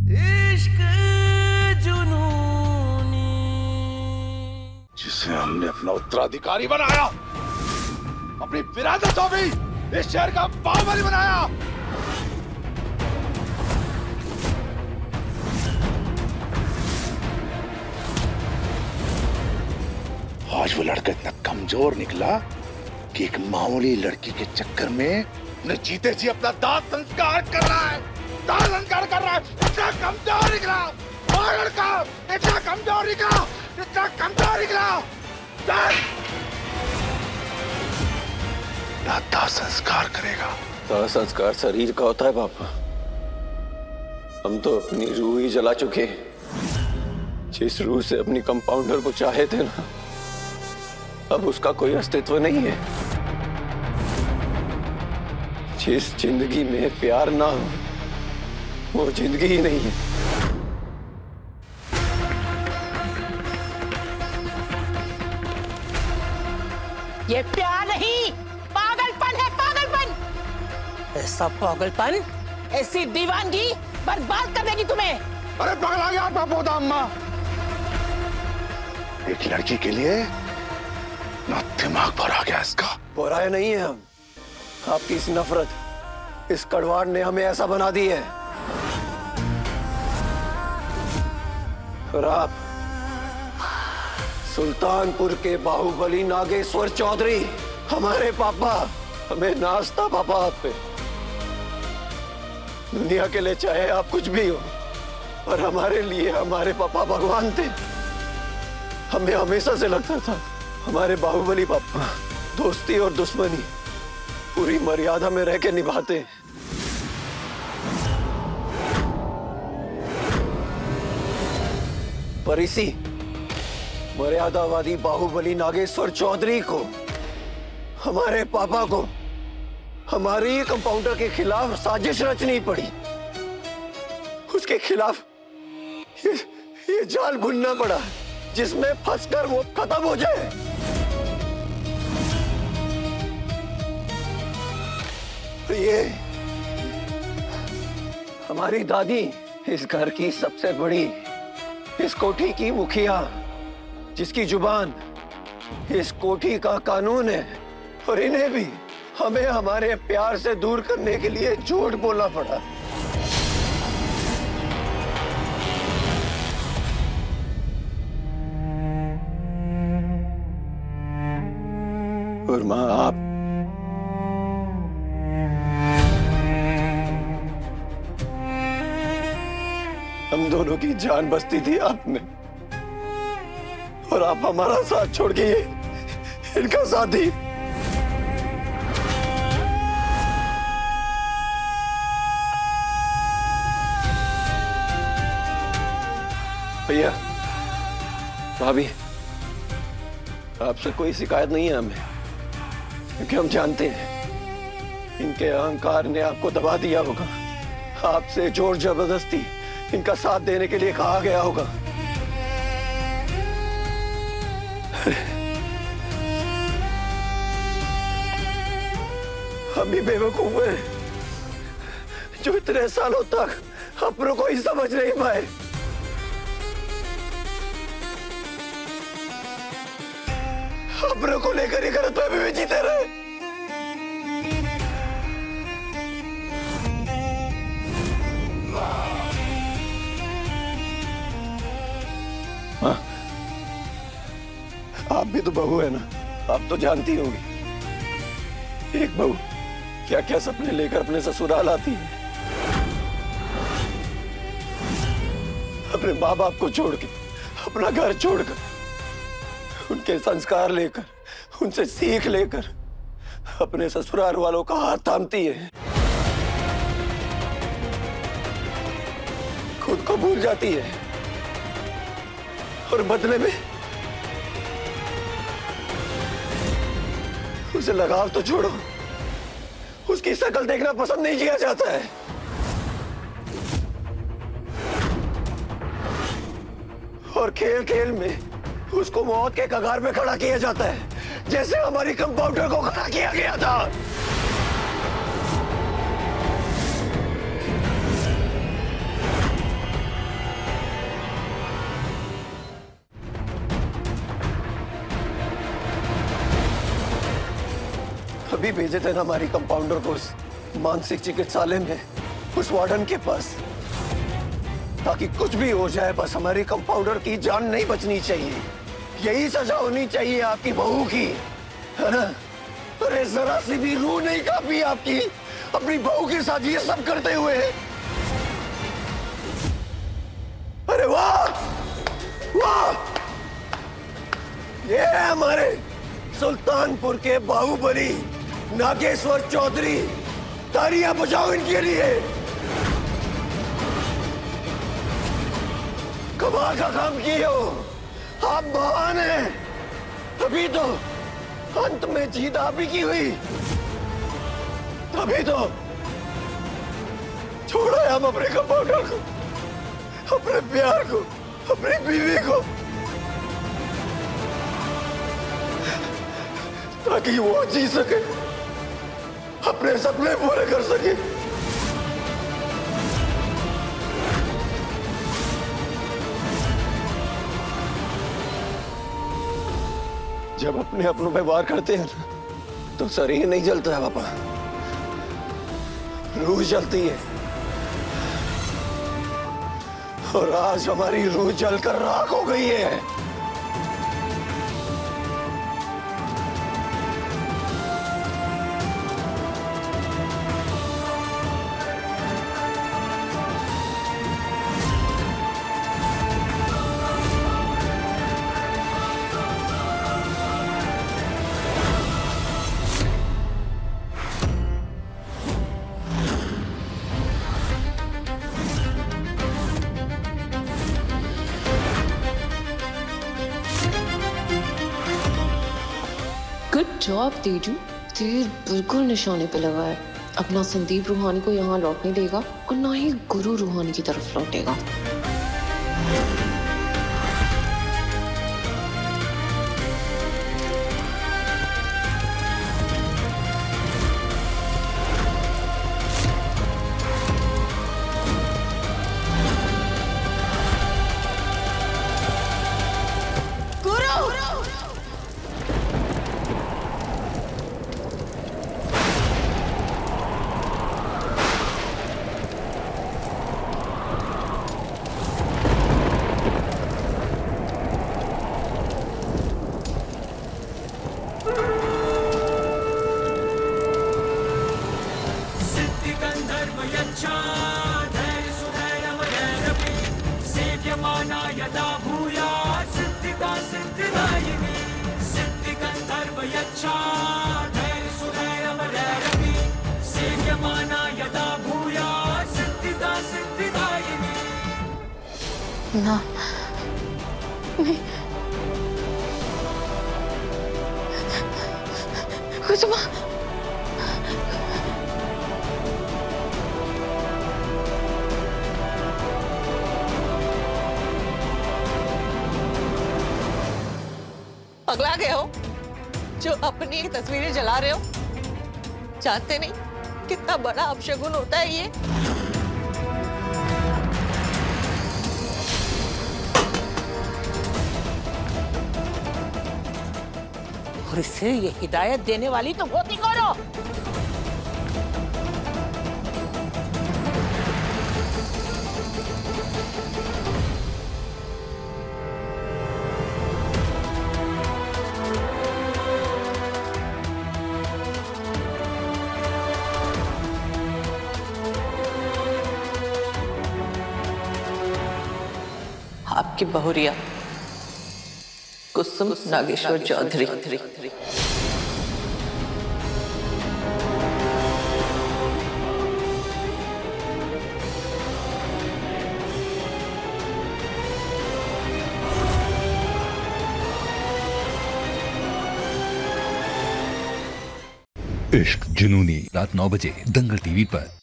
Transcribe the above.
इश्क जुनूनी, जिसे हमने अपना उत्तराधिकारी बनाया, अपनी विरासतों भी इस शहर का बाहुबली बनाया। आज वो लड़का इतना कमजोर निकला कि एक मामूली लड़की के चक्कर में उन्हें जीते जी अपना दाह संस्कार कर रहा है। दाह संस्कार कर रहा है। इतना कमजोर निकला वो लड़का, इतना कमजोर निकला, इतना कमजोर निकला। दाह संस्कार करेगा। दाह संस्कार शरीर का होता है पापा। हम तो अपनी रूह ही जला चुके। जिस रूह से अपनी कंपाउंडर को चाहे थे ना, अब उसका कोई अस्तित्व नहीं है। जिस जिंदगी में प्यार ना हो, वो जिंदगी ही नहीं है। ये प्यार नहीं, पागलपन है, पागलपन। ऐसा पागलपन, ऐसी दीवानगी बर्बाद कर देगी तुम्हें। अरे पगला गया बापोदा अम्मा। एक लड़की के लिए ना दिमाग भर आ गया इसका। बुराए नहीं है हम। आपकी इस नफरत, इस कड़वाहट ने हमें ऐसा बना दी है। और आप सुल्तानपुर के बाहुबली नागेश्वर चौधरी, हमारे पापा, हमें नाचता पापा आप पे। दुनिया के लिए चाहे आप कुछ भी हो, और हमारे लिए हमारे पापा भगवान थे। हमें हमेशा से लगता था हमारे बाहुबली पापा दोस्ती और दुश्मनी पूरी मर्यादा में रह के निभाते। पर इसी मर्यादावादी बाहुबली नागेश्वर चौधरी को, हमारे पापा को, हमारी कंपाउंडर के खिलाफ साजिश रचनी पड़ी। उसके खिलाफ ये जाल बुनना पड़ा जिसमें फंसकर वो खत्म हो जाए। ये हमारी दादी, इस घर की सबसे बड़ी, इस कोठी की मुखिया, जिसकी जुबान इस कोठी का कानून है, और इन्हें भी हमें हमारे प्यार से दूर करने के लिए झूठ बोलना पड़ा। और मां, आप हम दोनों की जान बसती थी आप में, और आप हमारा साथ छोड़ के इनका साथ दी। भैया, भाभी, आपसे कोई शिकायत नहीं है हमें, क्योंकि हम जानते हैं इनके अहंकार ने आपको दबा दिया होगा। आपसे जोर जबरदस्ती इनका साथ देने के लिए कहा गया होगा। हम भी बेवकूफ हैं जो इतने सालों तक अपनों को ही समझ नहीं पाए। अपनों को लेकर ही गलतफहमी में जीते रहे। हाँ, आप भी तो बहू है ना, आप तो जानती होंगी एक बहू क्या क्या सपने लेकर अपने ससुराल आती है। अपने माँ बाप को छोड़ के, अपना घर छोड़कर, उनके संस्कार लेकर, उनसे सीख लेकर अपने ससुराल वालों का हाथ थामती है। खुद को भूल जाती है, और बदले में उसे लगाव तो छोड़ो, उसकी शक्ल देखना पसंद नहीं किया जाता है। और खेल खेल में उसको मौत के कगार पे खड़ा किया जाता है, जैसे हमारी कंपाउंडर को खड़ा किया गया था। अभी भेजे थे ना हमारी कंपाउंडर को उस मानसिक चिकित्सालय में, उस वार्डन के पास, ताकि कुछ भी हो जाए बस हमारी कंपाउंडर की जान नहीं बचनी चाहिए। यही सजा होनी चाहिए आपकी बहू की, है ना? अरे जरा सी भी रूह नहीं कांपी आपकी अपनी बहू के साथ ये सब करते हुए। अरे वाह वाह, ये है हमारे सुल्तानपुर के बाहुबली नागेश्वर चौधरी। तालियां बजाओ इनके लिए। कमाल का काम किए हो आप, महान हैं। तभी तो अंत में जीत आप ही की हुई, तभी तो छोड़ा है हम अपने कंपाउंडर को, अपने प्यार को, अपनी बीवी को, ताकि वो जी सके, अपने सपने पूरे कर सके। जब अपने अपनों पे वार करते हैं ना, तो शरीर नहीं जलता है पापा, रूह जलती है। और आज हमारी रूह जलकर राख हो गई है। गुड जॉब तेजू, तीर बिल्कुल निशाने पे लगा है। अपना संदीप रूहानी को यहाँ लौटने देगा और ना ही गुरु रूहानी की तरफ लौटेगा। ना नहीं, कुसुमा, पगला गए हो जो अपनी तस्वीरें जला रहे हो? जानते नहीं कितना बड़ा अपशगुन होता है ये? और इसे ये हिदायत देने वाली तो होती कौन हो? आपकी बहुरिया कुसुम नागेश्वर चौधरी। इश्क जुनूनी रात 9 बजे दंगल टीवी पर।